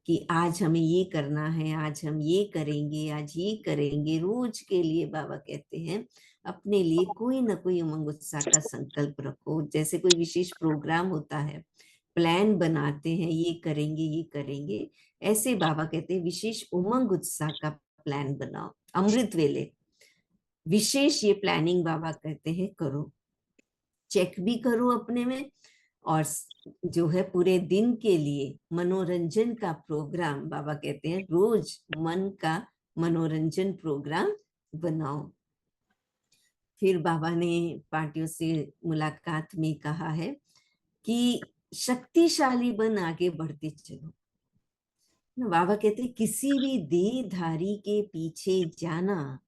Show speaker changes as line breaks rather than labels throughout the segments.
कि आज हमें ये करना है, आज हम ये करेंगे, आज ये करेंगे। रोज के लिए बाबा कहते हैं अपने लिए कोई ना कोई उमंग उत्साह का संकल्प रखो। जैसे कोई विशेष प्रोग्राम होता है, प्लान बनाते हैं, ये करेंगे ये करेंगे, ऐसे बाबा कहते हैं विशेष उमंग उत्साह का प्लान बनाओ। अमृत वेले विशेष ये प्लानिंग बाबा कहते हैं करो, चेक भी करो अपने में। और जो है पूरे दिन के लिए मनोरंजन का प्रोग्राम बाबा कहते हैं रोज मन का मनोरंजन प्रोग्राम बनाओ। फिर बाबा ने पार्टियों से मुलाकात में कहा है कि शक्तिशाली बन आगे बढ़ते चलो। बाबा कहते हैं किसी भी देहधारी के पीछे जाना,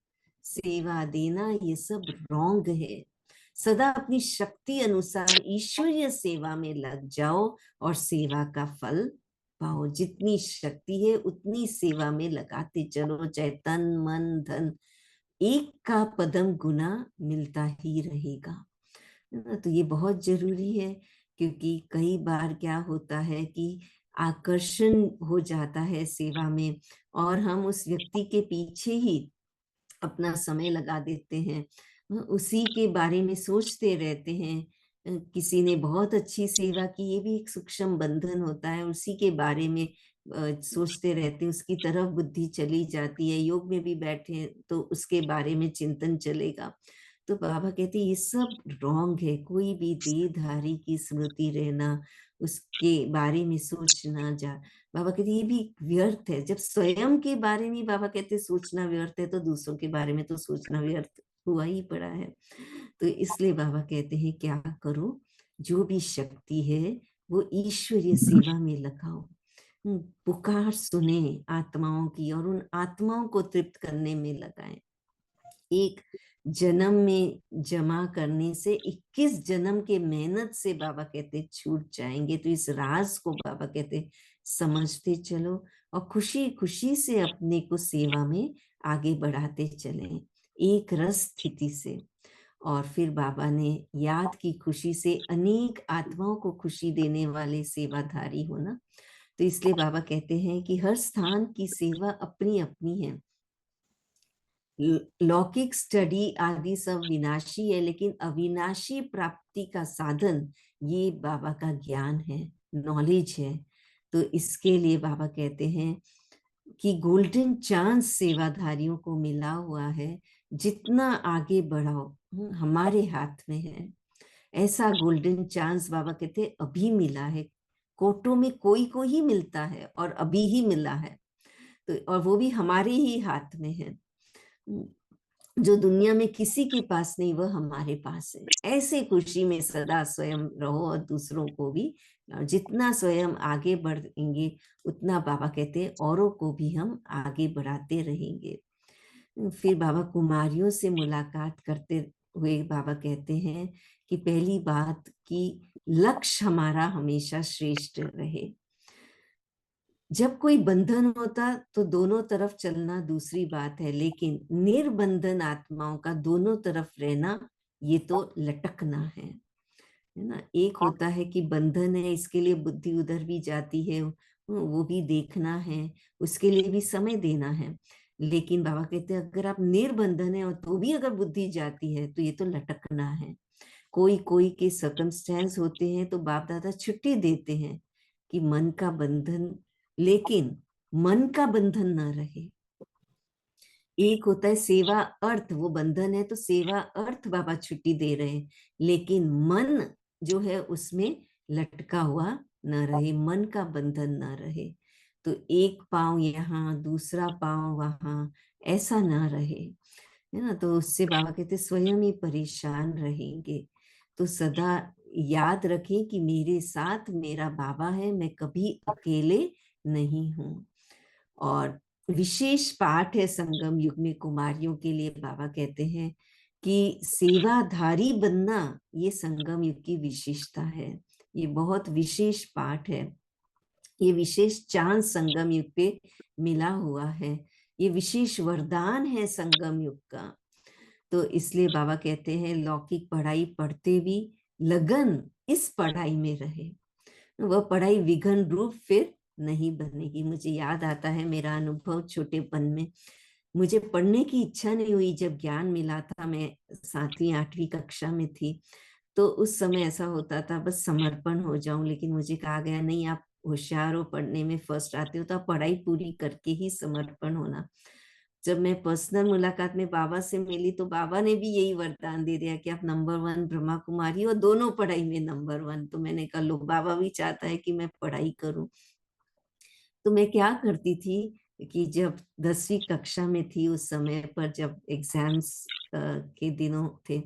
सेवा देना, ये सब रॉन्ग है। सदा अपनी शक्ति अनुसार ईश्वरीय सेवा में लग जाओ और सेवा का फल पाओ। जितनी शक्ति है उतनी सेवा में लगाते चलो, चाहे तन मन धन, एक का पदम गुना मिलता ही रहेगा। तो ये बहुत जरूरी है, क्योंकि कई बार क्या होता है कि आकर्षण हो जाता है सेवा में और हम उस व्यक्ति के पीछे ही अपना समय लगा देते हैं, उसी के बारे में सोचते रहते हैं। किसी ने बहुत अच्छी सेवा की, ये भी एक सूक्ष्म बंधन होता है, उसी के बारे में सोचते रहते हैं, उसकी तरफ बुद्धि चली जाती है। योग में भी बैठे तो उसके बारे में चिंतन चलेगा। तो बाबा कहते हैं ये सब रॉन्ग है। कोई भी देहधारी की स्मृति रहना, उसके बारे में सोचना, जा बाबा कहते ये भी व्यर्थ है। जब स्वयं के बारे में बाबा कहते सोचना व्यर्थ है, तो दूसरों के बारे में तो सोचना व्यर्थ हुआ ही पड़ा है। तो इसलिए बाबा कहते हैं क्या करो, जो भी शक्ति है वो ईश्वरीय सेवा में लगाओ। पुकार सुने आत्माओं की और उन आत्माओं को तृप्त करने में लगाएं। एक जन्म में जमा करने से 21 जन्म के मेहनत से बाबा कहते छूट जाएंगे। तो इस राज को बाबा कहते समझते चलो और खुशी खुशी से अपने को सेवा में आगे बढ़ाते चलें, एक रस स्थिति से। और फिर बाबा ने याद की खुशी से अनेक आत्माओं को खुशी देने वाले सेवाधारी होना। तो इसलिए बाबा कहते हैं कि हर स्थान की सेवा अपनी अपनी है। लौकिक स्टडी आदि सब विनाशी है, लेकिन अविनाशी प्राप्ति का साधन ये बाबा का ज्ञान है, नॉलेज है। तो इसके लिए बाबा कहते हैं कि गोल्डन चांस सेवाधारियों को मिला हुआ है। जितना आगे बढ़ाओ हमारे हाथ में है। ऐसा गोल्डन चांस बाबा कहते हैं अभी मिला है। कोटों में कोई को ही मिलता है और अभी ही मिला है, तो और वो भी हमारे ही हाथ में है। जो दुनिया में किसी के पास नहीं, वह हमारे पास है। ऐसे खुशी में सदा स्वयं रहो और दूसरों को भी। जितना स्वयं आगे बढ़ेंगे उतना बाबा कहते हैं औरों को भी हम आगे बढ़ाते रहेंगे। फिर बाबा कुमारियों से मुलाकात करते हुए बाबा कहते हैं कि पहली बात कि लक्ष्य हमारा हमेशा श्रेष्ठ रहे। जब कोई बंधन होता तो दोनों तरफ चलना दूसरी बात है, लेकिन निर्बंधन आत्माओं का दोनों तरफ रहना ये तो लटकना है ना। एक होता है कि बंधन है, इसके लिए बुद्धि उधर भी जाती है, वो भी देखना है, उसके लिए भी समय देना है। लेकिन बाबा कहते हैं अगर आप निर्बंधन है और तो भी अगर बुद्धि जाती है तो ये तो लटकना है। कोई कोई के सर्कमस्टेंस होते हैं तो बाप दादा छुट्टी देते हैं कि मन का बंधन, लेकिन मन का बंधन ना रहे। एक होता है सेवा अर्थ, वो बंधन है तो सेवा अर्थ बाबा छुट्टी दे रहे हैं, लेकिन मन जो है उसमें लटका हुआ ना रहे, मन का बंधन ना रहे। तो एक पांव यहाँ दूसरा पांव वहां, ऐसा ना रहे, है ना। तो उससे बाबा कहते स्वयं ही परेशान रहेंगे। तो सदा याद रखें कि मेरे साथ मेरा बाबा है, मैं कभी अकेले नहीं हूं। और विशेष पाठ है संगम युग में कुमारियों के लिए। बाबा कहते हैं कि सेवाधारी बनना ये संगम युग की विशेषता है। ये बहुत विशेष पाठ है, ये विशेष चांस संगम युग पे मिला हुआ है, ये विशेष वरदान है संगम युग का। तो इसलिए बाबा कहते हैं लौकिक पढ़ाई पढ़ते भी लगन इस पढ़ाई में रहे, वह पढ़ाई विघन रूप फिर नहीं बनेगी। मुझे याद आता है मेरा अनुभव छोटेपन में, मुझे पढ़ने की इच्छा नहीं हुई जब ज्ञान मिला था। मैं 7वीं 8वीं कक्षा में थी, तो उस समय ऐसा होता था बस समर्पण हो जाऊं, लेकिन मुझे कहा गया नहीं, आप होशियार हो, पढ़ने में फर्स्ट आते हो, तो आप पढ़ाई पूरी करके ही समर्पण होना। जब मैं पर्सनल मुलाकात में बाबा से मिली तो बाबा ने भी यही वरदान दे दिया कि आप नंबर 1 ब्रह्मा कुमारी और दोनों पढ़ाई में नंबर 1। तो मैंने कहा लो, बाबा भी चाहता है कि मैं पढ़ाई करूं। तो मैं क्या करती थी कि जब 10वीं कक्षा में थी उस समय पर, जब एग्जाम्स के दिनों थे,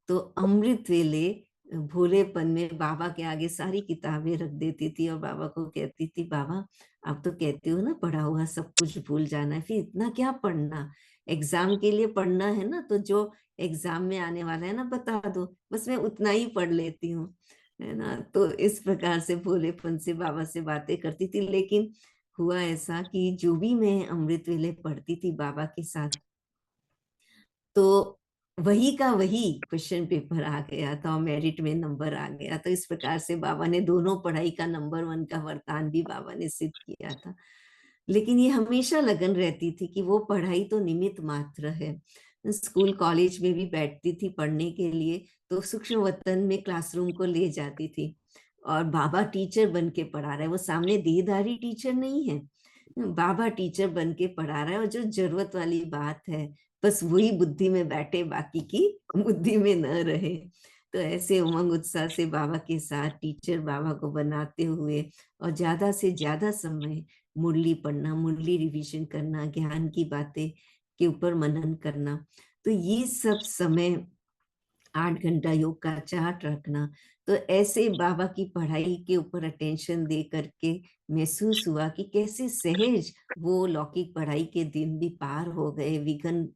तो अमृत वेले भोलेपन में बाबा के आगे सारी किताबें रख देती थी और बाबा को कहती थी, बाबा आप तो कहते हो ना पढ़ा हुआ सब कुछ भूल जाना है, फिर इतना क्या पढ़ना, एग्जाम के लिए पढ़ना है ना, तो जो एग्जाम में आने वाला है ना बता दो, बस मैं उतना ही पढ़ लेती हूँ, है ना। तो इस प्रकार से भोलेपन से बाबा से बातें करती थी। लेकिन हुआ ऐसा कि जो भी मैं अमृत वेले पढ़ती थी बाबा के साथ, तो वही का वही क्वेश्चन पेपर आ गया था और मेरिट में नंबर आ गया। तो इस प्रकार से बाबा ने दोनों पढ़ाई का नंबर 1 का वरदान भी बाबा ने सिद्ध किया था। लेकिन ये हमेशा लगन रहती थी कि वो पढ़ाई तो निमित्त मात्र है। स्कूल कॉलेज में भी बैठती थी पढ़ने के लिए, तो सूक्ष्म वतन में क्लासरूम को ले जाती थी और बाबा टीचर बन के पढ़ा रहा है, वो सामने देहधारी टीचर नहीं है, बाबा टीचर बन के पढ़ा रहा है, और जो जरूरत वाली बात है बस वही बुद्धि में बैठे, बाकी की बुद्धि में न रहे। तो ऐसे उमंग उत्साह से बाबा के साथ टीचर बाबा को बनाते हुए और ज्यादा से ज्यादा समय मुरली पढ़ना, मुरली रिवीजन करना, ज्ञान की बातें के ऊपर मनन करना, तो ये सब समय 8 घंटा योग का चार्ट रखना। तो ऐसे बाबा की पढ़ाई के ऊपर अटेंशन दे करके महसूस हुआ कि कैसे सहज वो लौकिक पढ़ाई के दिन भी पार हो गए, विघ्न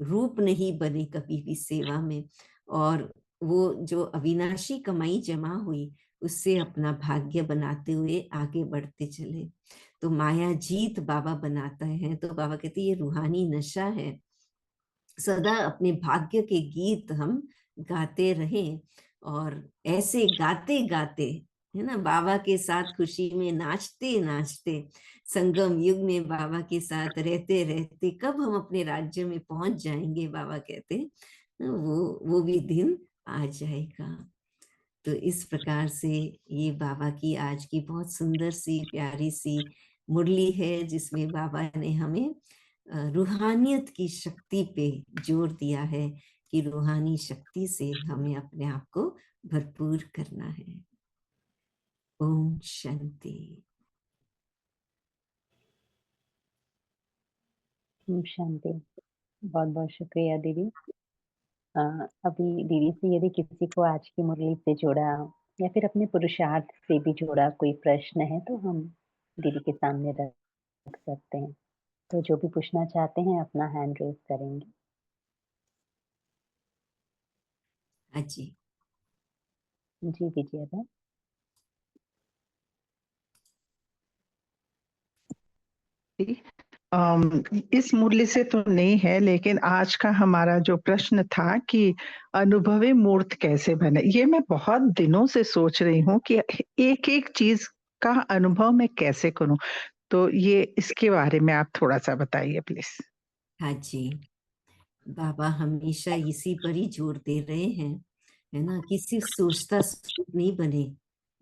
रूप नहीं बने कभी भी सेवा में, और वो जो अविनाशी कमाई जमा हुई उससे अपना भाग्य बनाते हुए आगे बढ़ते चले। तो माया जीत बाबा बनाता है, तो बाबा कहते ये रूहानी नशा है, सदा अपने भाग्य के गीत हम गाते रहें, और ऐसे गाते गाते, है ना, बाबा के साथ खुशी में नाचते नाचते, संगम युग में बाबा के साथ रहते रहते कब हम अपने राज्य में पहुंच जाएंगे, बाबा कहते वो भी दिन आ जाएगा। तो इस प्रकार से ये बाबा की आज की बहुत सुंदर सी प्यारी सी मुरली है, जिसमें बाबा ने हमें रूहानियत की शक्ति पे जोर दिया है कि रूहानी शक्ति से हमें अपने आप को भरपूर करना है। ओम शांति।
शांति। बहुत बहुत शुक्रिया दीदी। अभी दीदी से यदि किसी को आज की मुरली से जुड़ा या फिर अपने पुरुषार्थ से भी जुड़ा कोई प्रश्न है तो हम दीदी के सामने रख सकते हैं। तो जो भी पूछना चाहते हैं अपना हैंड रेज करेंगे।
हाँ जी।
जी दीजिए अब।
इस मूल्य से तो नहीं है, लेकिन आज का हमारा जो प्रश्न था कि अनुभवी मूर्त कैसे बने, ये मैं बहुत दिनों से सोच रही हूँ कि एक एक चीज का अनुभव मैं कैसे करूं। तो ये इसके बारे में आप थोड़ा सा बताइए प्लीज।
हाँ जी, बाबा हमेशा इसी पर ही जोर दे रहे हैं, है ना, कि सिर्फ सोचता स्वरूप नहीं बने,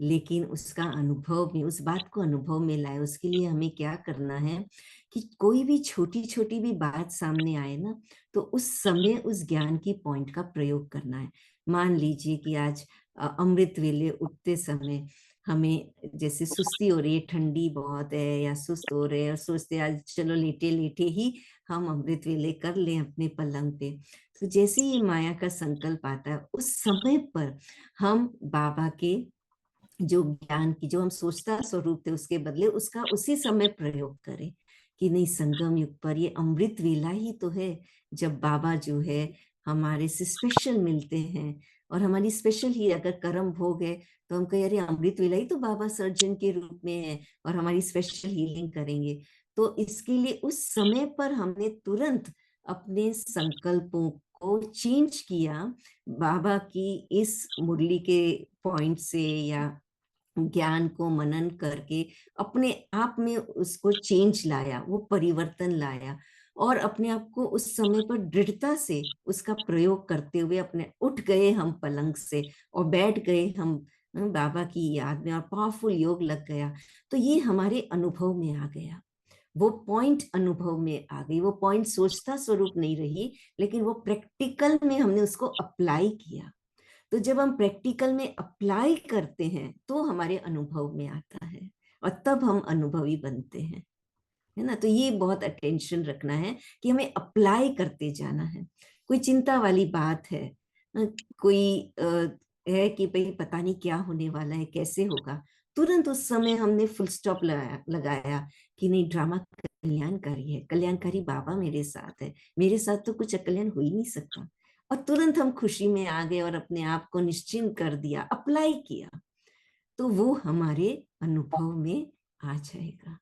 लेकिन उसका अनुभव में, उस बात को अनुभव में लाए। उसके लिए हमें क्या करना है कि कोई भी छोटी छोटी भी बात सामने आए ना, तो उस समय उस ज्ञान की पॉइंट का प्रयोग करना है। मान लीजिए कि आज अमृत वेले उठते समय हमें जैसे सुस्ती हो रही है, ठंडी बहुत है या सुस्त हो रहे हैं, और सोचते हैं आज चलो लेटे लेटे ही हम अमृत वेले कर लें अपने पलंग पे। तो जैसे ही माया का संकल्प आता है, उस समय पर हम बाबा के जो ज्ञान की, जो हम सोचता स्वरूप थे, उसके बदले उसका उसी समय प्रयोग करें कि नहीं, संगम युग पर ये अमृत वेला ही तो है जब बाबा जो है हमारे से स्पेशल मिलते हैं, और हमारी स्पेशल ही अगर कर्म भोग है तो हम कहें अरे अमृत वेला ही तो बाबा सर्जन के रूप में है और हमारी स्पेशल हीलिंग करेंगे। तो इसके लिए उस समय पर हमने तुरंत अपने संकल्पों को चेंज किया बाबा की इस मुरली के पॉइंट से या ज्ञान को मनन करके अपने आप में उसको चेंज लाया, वो परिवर्तन लाया, और अपने आप को उस समय पर दृढ़ता से उसका प्रयोग करते हुए अपने उठ गए हम पलंग से और बैठ गए हम बाबा की याद में, और पावरफुल योग लग गया। तो ये हमारे अनुभव में आ गया, वो पॉइंट अनुभव में आ गई, वो पॉइंट सोचता स्वरूप नहीं रही, लेकिन वो प्रैक्टिकल में हमने उसको अप्लाई किया। तो जब हम प्रैक्टिकल में अप्लाई करते हैं तो हमारे अनुभव में आता है, और तब हम अनुभवी बनते हैं, है ना। तो ये बहुत अटेंशन रखना है कि हमें अप्लाई करते जाना है। कोई चिंता वाली बात है, कोई है कि भाई पता नहीं क्या होने वाला है, कैसे होगा, तुरंत उस समय हमने फुल स्टॉप लगाया कि नहीं, ड्रामा कल्याणकारी है, कल्याणकारी बाबा मेरे साथ है, मेरे साथ तो कुछ अकल्याण हो ही नहीं सकता। और तुरंत हम खुशी में आ गए और अपने आप को निश्चिंत कर दिया, अप्लाई किया, तो वो हमारे अनुभव में आ जाएगा,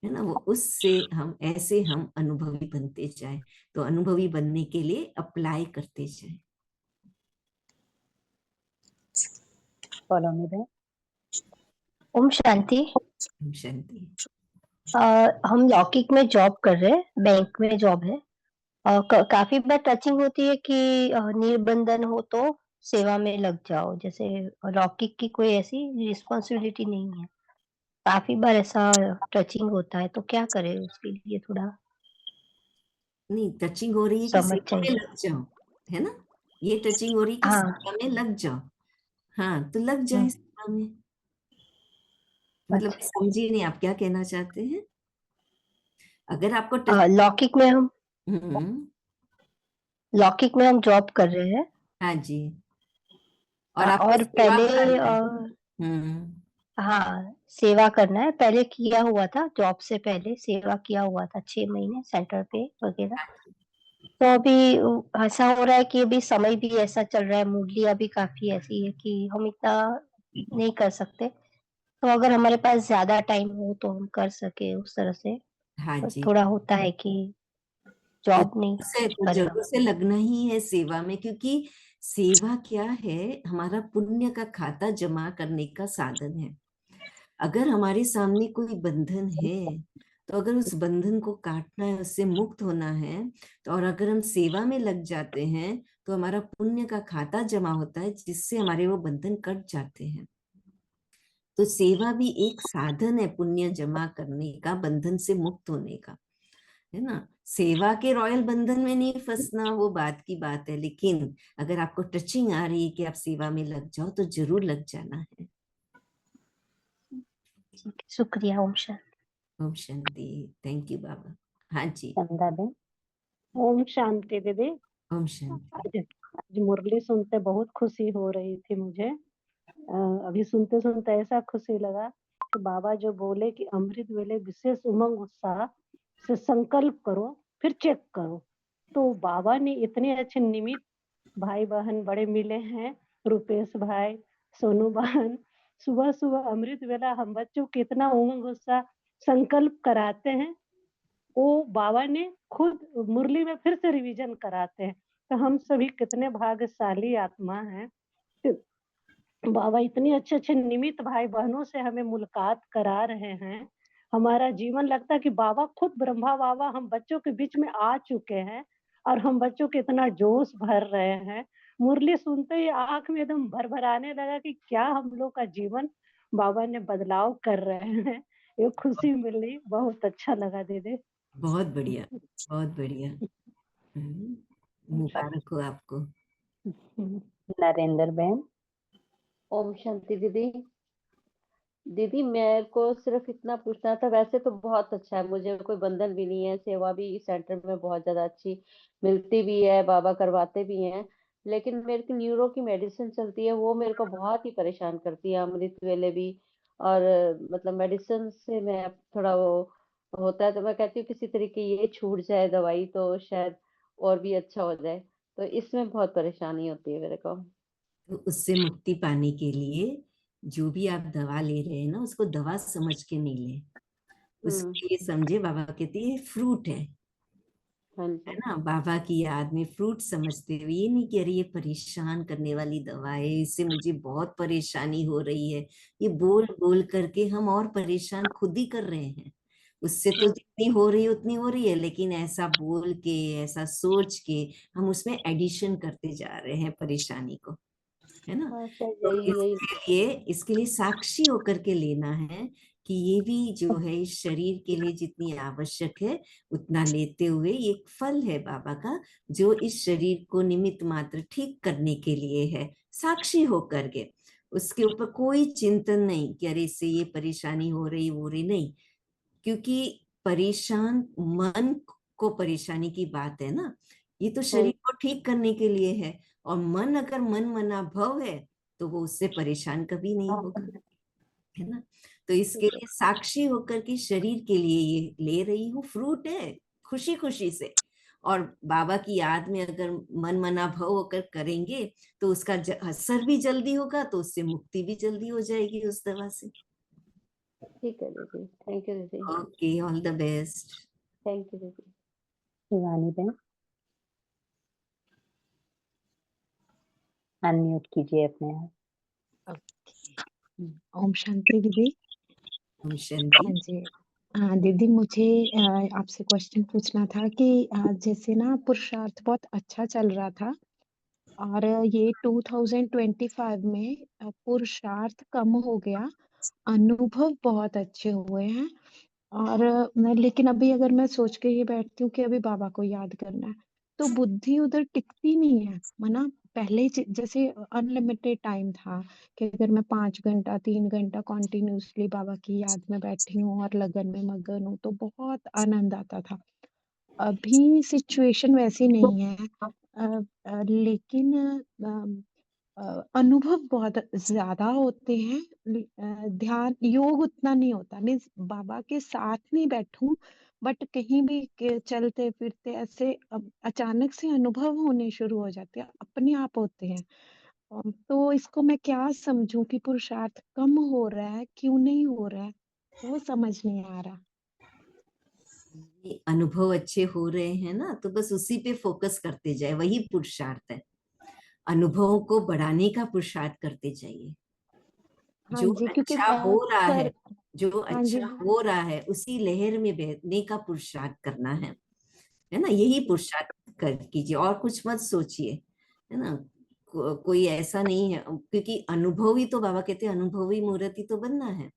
है ना। वो उससे हम ऐसे हम अनुभवी बनते जाए। तो अनुभवी बनने के लिए अप्लाई करते जाए।
फॉलो में दें।
ओम शांति।
शांति।
हम लौकिक में जॉब कर रहे हैं, बैंक में जॉब है। काफी बार टचिंग होती है कि निर्बंधन हो तो सेवा में लग जाओ, जैसे लौकिक की कोई ऐसी रिस्पॉन्सिबिलिटी नहीं है। काफी बार ऐसा टचिंग होता है, तो क्या करें उसके लिए थोड़ा
नहीं, टचिंग हो रही है कि
समझ
सेवा में
चाहिए।
लग जाओ, है ना। ये टचिंग हो रही है कि
हाँ।
सेवा में लग जाओ। हाँ, तो लग जाए सेवा में। मतलब
अच्छा।
समझिए नहीं, आप क्या कहना चाहते हैं। अगर आपको
लौकिक में हम
हम्म,
जॉब कर रहे हैं।
हाँ जी, और आपको
और
सेवा
पहले
भाव है। हम्म,
हाँ, सेवा करना है। पहले किया हुआ था, जॉब से पहले सेवा किया हुआ था 6 महीने सेंटर पे वगैरह। तो अभी ऐसा हो रहा है कि अभी समय भी ऐसा चल रहा है, मुरलियाँ भी काफ़ी ऐसी है कि हम इतना नहीं कर सकते। तो अगर हमारे पास ज़्यादा टाइम हो तो हम कर सकें उस तरह से।
हाँ
पर
जी।
थोड़ा होता है कि
तो
जॉब नहीं कर
जरूर
पाओ।
से लगना ही है सेवा में, क्योंकि सेवा क्या है, हमारा पुण्य का खाता जमा करने का साधन है। अगर हमारे सामने कोई बंधन है, तो अगर उस बंधन को काटना है, उससे मुक्त होना है, तो और अगर हम सेवा में लग जाते हैं तो हमारा पुण्य का खाता जमा होता है, जिससे हमारे वो बंधन कट जाते हैं। तो सेवा भी एक साधन है पुण्य जमा करने का, बंधन से मुक्त होने का, है ना। सेवा के रॉयल बंधन में नहीं फंसना, वो बात की बात है, लेकिन अगर आपको टचिंग आ रही है कि आप सेवा में लग जाओ, तो जरूर लग जाना है।
शुक्रिया। ओम शांति।
ओम शांति। थैंक यू बाबा। हाँ जी।
चंदा दें।
ओम शांति दीदी।
ओम शांति।
आज मुरली सुनते बहुत खुशी हो रही थी मुझे। अभी सुनते सुनते ऐसा खुशी लगा कि बाबा जो बोले कि अमृत वेले विशेष उमंग उत्साह से संकल्प करो, फिर चेक करो। तो बाबा ने इतने अच्छे निमित्त भाई बहन बड़े मिले हैं, रुपेश भाई, सोनू बहन। सुबह सुबह अमृत वेला हम बच्चों को कितना उमंग उत्साह संकल्प कराते हैं। वो बाबा ने खुद मुरली में फिर से रिवीजन कराते हैं। तो हम सभी कितने भाग्यशाली आत्मा हैं। बाबा इतने अच्छे अच्छे निमित्त भाई बहनों से हमें मुलाकात करा रहे हैं। हमारा जीवन लगता है कि बाबा खुद ब्रह्मा बाबा हम बच्चों के बीच में आ चुके हैं, और हम बच्चों के इतना जोश भर रहे हैं। मुरली सुनते ही आंख में एकदम भरभराने लगा कि क्या हम लोग का जीवन बाबा ने बदलाव कर रहे हैं। ये खुशी मिली, बहुत अच्छा लगा दीदी।
बहुत बढ़िया, बहुत बढ़िया। मुबारक हो आपको।
नरेंद्र बहन।
ओम शांति दीदी। दीदी मेरे को सिर्फ इतना पूछना था, वैसे तो बहुत अच्छा है, मुझे कोई बंधन भी नहीं है, सेवा भी इस सेंटर में बहुत ज्यादा अच्छी मिलती भी है, बाबा करवाते भी हैं। लेकिन मेरे को न्यूरो की मेडिसिन चलती है, वो मेरे को बहुत ही परेशान करती है, अमृत वेले भी। और मतलब मेडिसिन से मैं थोड़ा वो होता है, तो मैं कहती हूँ किसी तरीके ये छूट जाए दवाई तो शायद और भी अच्छा हो जाए। तो इसमें बहुत परेशानी होती है मेरे को।
तो उससे मुक्ति पाने के लिए जो भी आप दवा ले रहे हैं ना, उसको दवा समझ के नहीं ले,
हम्म।
उसको ये समझे बाबा कहते हैं फ्रूट है,
हाँ
है
जी,
ना, बाबा की याद में फ्रूट समझते हुए। ये नहीं कि अरे ये परेशान करने वाली दवा है, इससे मुझे बहुत परेशानी हो रही है, ये बोल बोल करके हम और परेशान खुद ही कर रहे हैं। उससे तो जितनी हो रही है उतनी हो रही है, लेकिन ऐसा बोल के, ऐसा सोच के हम उसमें एडिशन करते जा रहे हैं परेशानी को, है ना।
हाँ सर,
तो
यही यही
इसके लिए साक्षी होकर के लेना है कि ये भी जो है इस शरीर के लिए जितनी आवश्यक है उतना लेते हुए, ये एक फल है बाबा का जो इस शरीर को निमित्त मात्र ठीक करने के लिए है, साक्षी होकर के। उसके ऊपर कोई चिंतन नहीं कि अरे इससे ये परेशानी हो रही नहीं, क्योंकि परेशान मन को परेशानी की बात है ना, ये तो
हाँ
शरीर को ठीक करने के लिए है। और मन अगर मन मना भव है तो वो उससे परेशान कभी नहीं होगा, है ना। तो इसके लिए साक्षी होकर के शरीर के लिए ये ले रही हूँ, फ्रूट है, खुशी खुशी से। और बाबा की याद में अगर मन मना भव होकर करेंगे तो उसका असर भी जल्दी होगा, तो उससे मुक्ति भी जल्दी हो जाएगी उस दवा से।
ठीक है दीदी, थैंक यू दीदी,
okay, all the best.
Thank you दीदी।
शिवानी बहन, अनम्यूट कीजिए अपने आप।
ओम शांति दीदी।
ओम शांति।
हाँ जी। हाँ दीदी, मुझे आपसे क्वेश्चन पूछना था कि जैसे ना पुरुषार्थ बहुत अच्छा चल रहा था और ये 2025 में पुरुषार्थ कम हो गया, अनुभव बहुत अच्छे हुए हैं और लेकिन अभी अगर मैं सोच के ये बैठती हूँ कि अभी बाबा को याद करना है, तो बुद्धि उधर टिकती नहीं है, ना। पहले जैसे अनलिमिटेड टाइम था कि अगर मैं 5 घंटा 3 घंटा कॉन्टिन्यूसली बाबा की याद में बैठी हूँ और लगन में मगन हूँ तो बहुत आनंद आता था। अभी सिचुएशन वैसी नहीं है। लेकिन अनुभव बहुत ज्यादा होते हैं। ध्यान योग उतना नहीं होता, मीन्स बाबा के साथ नहीं बैठूं बट कहीं भी चलते फिरते ऐसे अचानक से अनुभव होने शुरू हो जाते हैं, अपने आप होते हैं। तो इसको मैं क्या समझूं कि पुरुषार्थ कम हो रहा है, क्यों नहीं हो रहा है, वो समझ नहीं आ रहा।
ये अनुभव अच्छे हो रहे हैं ना, तो बस उसी पे फोकस करते जाए, वही पुरुषार्थ है। अनुभवों को बढ़ाने का पुरुषार्थ करते जाइए।
हाँ
जो
जी, क्योंकि
अच्छा हो रहा है,
कर
जो
हाँ जी,
अच्छा हो रहा है उसी लहर में बहने का पुरुषार्थ करना है ना। यही पुरुषार्थ कर कीजिए और कुछ मत सोचिए, है ना। कोई ऐसा नहीं है, क्योंकि अनुभवी तो बाबा कहते हैं अनुभवी मूर्ति तो बनना है।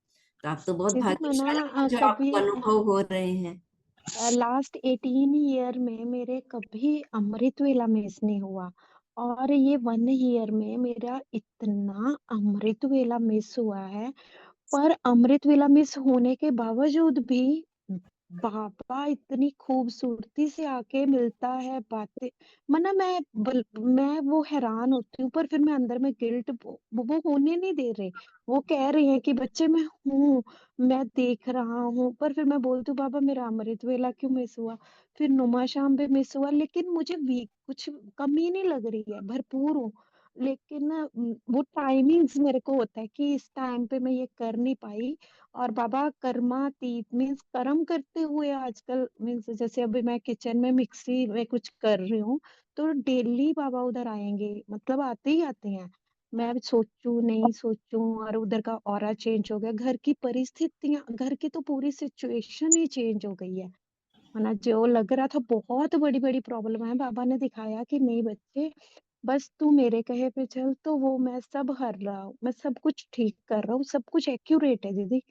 तो आप तो बहुत
दीदी मैं
भाग्यशाली हैं जो
कभी
आपको अनुभव हो रहे हैं।
लास्ट 18 ईयर में मेरे कभी अमृत वेला मिस नहीं हुआ और ये 1 ईयर में मेरा इतना अमृत वेला मिस हुआ है। पर अमृत वेला मिस होने के बावजूद भी बाबा इतनी खूबसूरती से आके मिलता है, बातें मना मैं वो हैरान होती हूँ, पर फिर मैं अंदर में गिल्ट वो होने नहीं दे रहे। वो कह रहे हैं कि बच्चे मैं हूँ, मैं देख रहा हूँ, पर फिर मैं बोलती हूँ बाबा मेरा अमृत वेला क्यों मिस हुआ, फिर नुमा शाम भी मिस हुआ, लेकिन मुझे वीक कुछ कमी नहीं लग रही है, भरपूर हूँ। लेकिन ना वो टाइमिंग्स मेरे को होता है कि इस टाइम पे मैं ये कर नहीं पाई। और बाबा कर्मातीत मीन्स कर्म करते हुए आजकल, मीन्स जैसे अभी मैं किचन में मिक्सी में कुछ कर रही हूँ तो डेली बाबा उधर आएंगे, मतलब आते ही आते हैं। मैं सोचूं नहीं सोचूं और उधर का ऑरा चेंज हो गया, घर की परिस्थितियां, घर की तो पूरी सिचुएशन ही चेंज हो गई है ना। जो लग रहा था बहुत बड़ी बड़ी प्रॉब्लम है, बाबा ने दिखाया कि नहीं बच्चे, बस तू मेरे कहे पे चल तो वो मैं सब हर रहा हूँ, मैं सब कुछ ठीक कर रहा हूँ, सब कुछ एक्यूरेट है दीदी।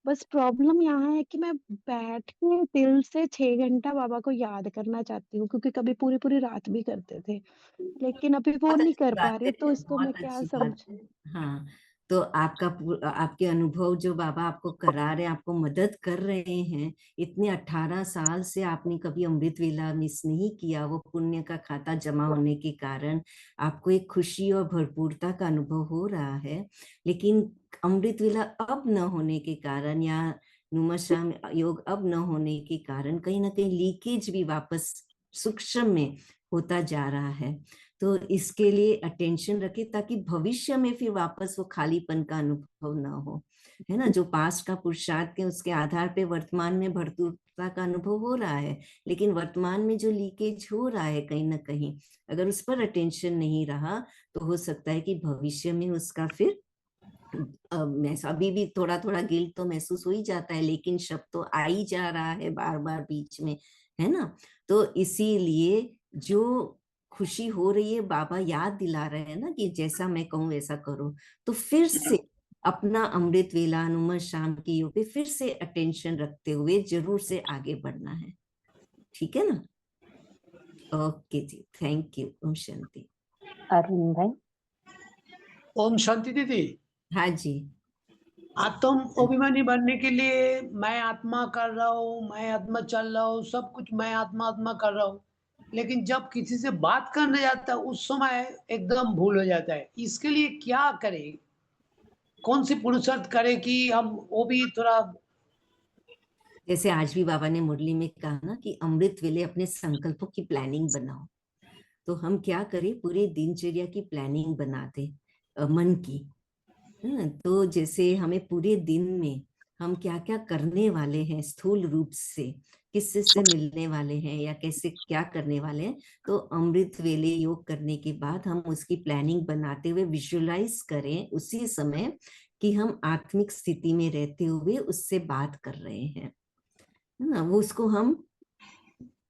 बस प्रॉब्लम यहाँ है कि मैं बैठ के दिल से 6 घंटा बाबा को याद करना चाहती हूँ, क्योंकि कभी पूरी पूरी रात भी करते थे, लेकिन अभी वो
बहुत
नहीं
अच्छी
कर पा
बात
रहे, तो
है,
इसको मैं
बहुत
क्या
अच्छी बात
समझूं।
है। हाँ, तो आपके अनुभव जो बाबा आपको करा रहे हैं, आपको मदद कर रहे हैं, इतने 18 साल से आपने कभी अमृत वेला मिस नहीं किया, वो पुण्य का खाता जमा होने के कारण आपको एक खुशी और भरपूरता का अनुभव हो रहा है। लेकिन अमृत वेला अब न होने के कारण या नुमा शाम योग अब न होने के कारण कहीं ना कहीं लीकेज भी वापस सूक्ष्म में होता जा रहा है। तो इसके लिए अटेंशन रखें ताकि भविष्य में फिर वापस वो खालीपन का अनुभव ना हो। है ना, जो पास्ट का पुरुषार्थ के उसके आधार पे वर्तमान में भरपूरता का अनुभव हो रहा है, लेकिन वर्तमान में जो लीकेज हो रहा है कहीं ना कहीं, अगर उस पर अटेंशन नहीं रहा तो हो सकता है कि भविष्य में उसका फिर अभी भी थोड़ा थोड़ा गिल्ट तो महसूस हो ही जाता है, लेकिन शब्द तो आ ही जा रहा है बार बार बीच में, है ना। तो इसीलिए जो खुशी हो रही है बाबा याद दिला रहे हैं ना कि जैसा मैं कहूँ वैसा करो, तो फिर से अपना अमृत वेला अनुमत शाम की योग पे फिर से अटेंशन रखते हुए जरूर से आगे बढ़ना है, ठीक है ना। ओके जी, थैंक यू। ओम शांति।
अरुण भाई।
ओम शांति दीदी।
हाँ जी।
आत्म अभिमानी बनने के लिए मैं आत्मा कर रहा हूँ, मैं आत्मा चल रहा हूँ, सब कुछ मैं आत्मा आत्मा कर रहा हूँ, लेकिन जब किसी से बात करने जाता है उस समय एकदम भूल हो जाता है। इसके लिए क्या करें, कौन सी पुरुषार्थ करें कि हम वो भी थोड़ा।
जैसे आज भी बाबा ने मुरली में कहा ना कि अमृत वेले अपने संकल्पों की प्लानिंग बनाओ, तो हम क्या करें, पूरे दिनचर्या की प्लानिंग बनाते मन की, है ना। तो जैसे हमें पूरे दिन में हम क्या क्या करने वाले हैं, स्थूल रूप से किससे मिलने वाले हैं या कैसे क्या करने वाले हैं, तो अमृत वेले योग करने के बाद हम उसकी प्लानिंग बनाते हुए विजुअलाइज करें उसी समय कि हम आत्मिक स्थिति में रहते हुए उससे बात कर रहे हैं, है ना। वो उसको हम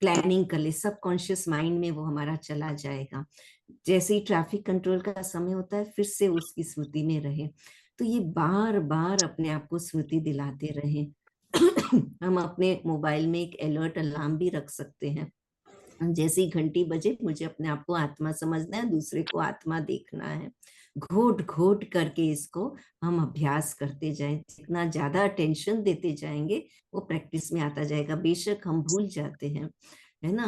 प्लानिंग कर ले, सबकॉन्शियस माइंड में वो हमारा चला जाएगा। जैसे ही ट्रैफिक कंट्रोल का समय होता है फिर से उसकी स्मृति में रहे, तो ये बार बार अपने आप को स्मृति दिलाते रहे। हम अपने मोबाइल में एक अलर्ट अलार्म भी रख सकते हैं, जैसे ही घंटी बजे मुझे अपने आप को आत्मा समझना है, दूसरे को आत्मा देखना है। घोट घोट करके इसको हम अभ्यास करते जाएं, जितना ज्यादा अटेंशन देते जाएंगे वो प्रैक्टिस में आता जाएगा। बेशक हम भूल जाते हैं, है ना।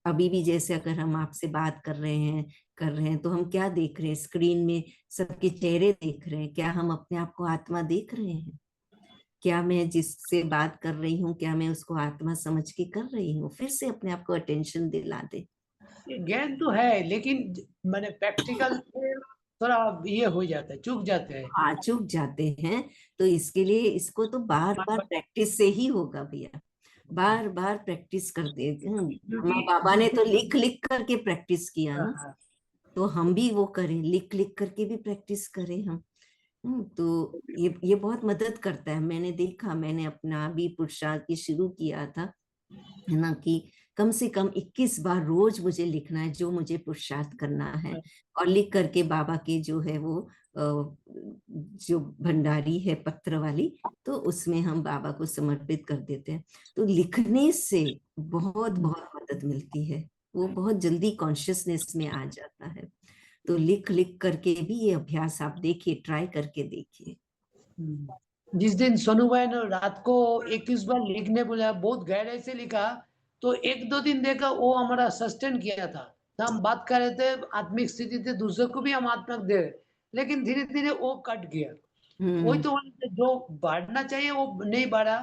अभी भी जैसे अगर हम आपसे बात कर रहे हैं तो हम क्या देख रहे हैं, स्क्रीन में सबके चेहरे देख रहे हैं, क्या हम अपने आप को आत्मा देख रहे हैं? क्या मैं जिससे बात कर रही हूँ क्या मैं उसको आत्मा समझ के कर रही हूँ? फिर से अपने आप को अटेंशन दिला दे।
ज्ञान तो है लेकिन मैंने प्रैक्टिकल थोड़ा ये हो जाता है, चूक जाते हैं।
हाँ, चूक जाते हैं। तो इसके लिए इसको तो बार बार प्रैक्टिस से ही होगा भैया, बार बार प्रैक्टिस करते। बाबा ने तो लिख लिख करके प्रैक्टिस किया ना, तो हम भी वो करें, लिख लिख करके भी प्रैक्टिस करें हम। तो ये बहुत मदद करता है। मैंने देखा, मैंने अपना भी पुरुषार्थ ये शुरू किया था, है ना, कि कम से कम 21 बार रोज मुझे लिखना है जो मुझे पुरुषार्थ करना है, और लिख करके बाबा के जो है वो जो भंडारी है पत्र वाली, तो उसमें हम बाबा को समर्पित कर देते हैं। तो लिखने से बहुत बहुत मदद मिलती है, वो बहुत जल्दी कॉन्शियसनेस में आ जाता है। तो लिख लिख करके भी ये अभ्यास आप देखिए, ट्राई करके देखिए।
जिस दिन सोनू भाई ने रात को 21 बार लिखने बोला, बहुत गहराई से लिखा, तो 1-2 दिन देखा वो हमारा सस्टेन किया था। तो हम बात कर रहे थे आत्मिक स्थिति से, दूसरे को भी हम आत्मिक दे रहे, लेकिन धीरे धीरे वो कट गया। वही तो जो बढ़ना चाहिए वो नहीं बढ़ा,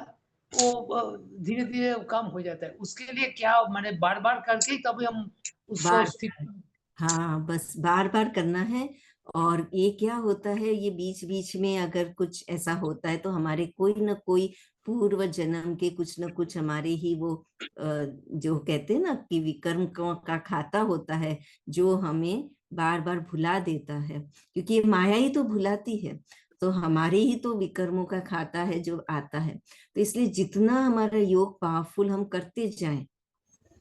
वो धीरे धीरे कम हो जाता है। उसके लिए क्या मैंने बार बार करके तभी हम उसको स्थिति।
हाँ, बस बार बार करना है। और ये क्या होता है, ये बीच बीच में अगर कुछ ऐसा होता है तो हमारे कोई ना कोई पूर्व जन्म के कुछ ना कुछ हमारे ही वो जो कहते हैं ना कि विकर्म का खाता होता है, जो हमें बार बार भुला देता है, क्योंकि ये माया ही तो भुलाती है। तो हमारे ही तो विकर्मों का खाता है जो आता है। तो इसलिए जितना हमारा योग पावरफुल हम करते जाएं,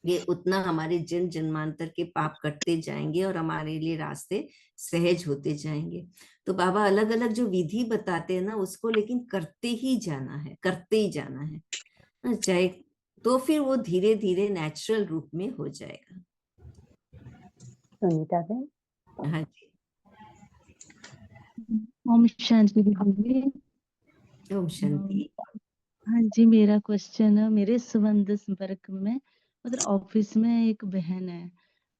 ये उतना हमारे जन्म जन्मांतर के पाप कटते जाएंगे और हमारे लिए रास्ते सहज होते जाएंगे। तो बाबा अलग अलग जो विधि बताते हैं ना, उसको लेकिन करते ही जाना है, करते ही जाना है, चाहे तो फिर वो धीरे धीरे नेचुरल रूप में हो जाएगा।
सुनीता बहन।
हाँ जी।
ओम शांति दीदी।
ओम शांति।
हाँ जी, मेरा क्वेश्चन है, मेरे संबंध संपर्क में मतलब ऑफिस में एक बहन है,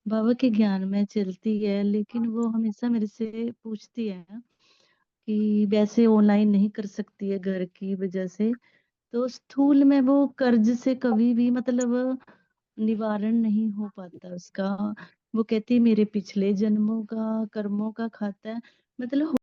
बाबा के ज्ञान में चलती है, लेकिन वो हमेशा मेरे से पूछती है कि वैसे ऑनलाइन नहीं कर सकती है घर की वजह से, तो स्थूल में वो कर्ज से कभी भी मतलब निवारण नहीं हो पाता उसका। वो कहती है मेरे पिछले जन्मों का कर्मों का खाता है, मतलब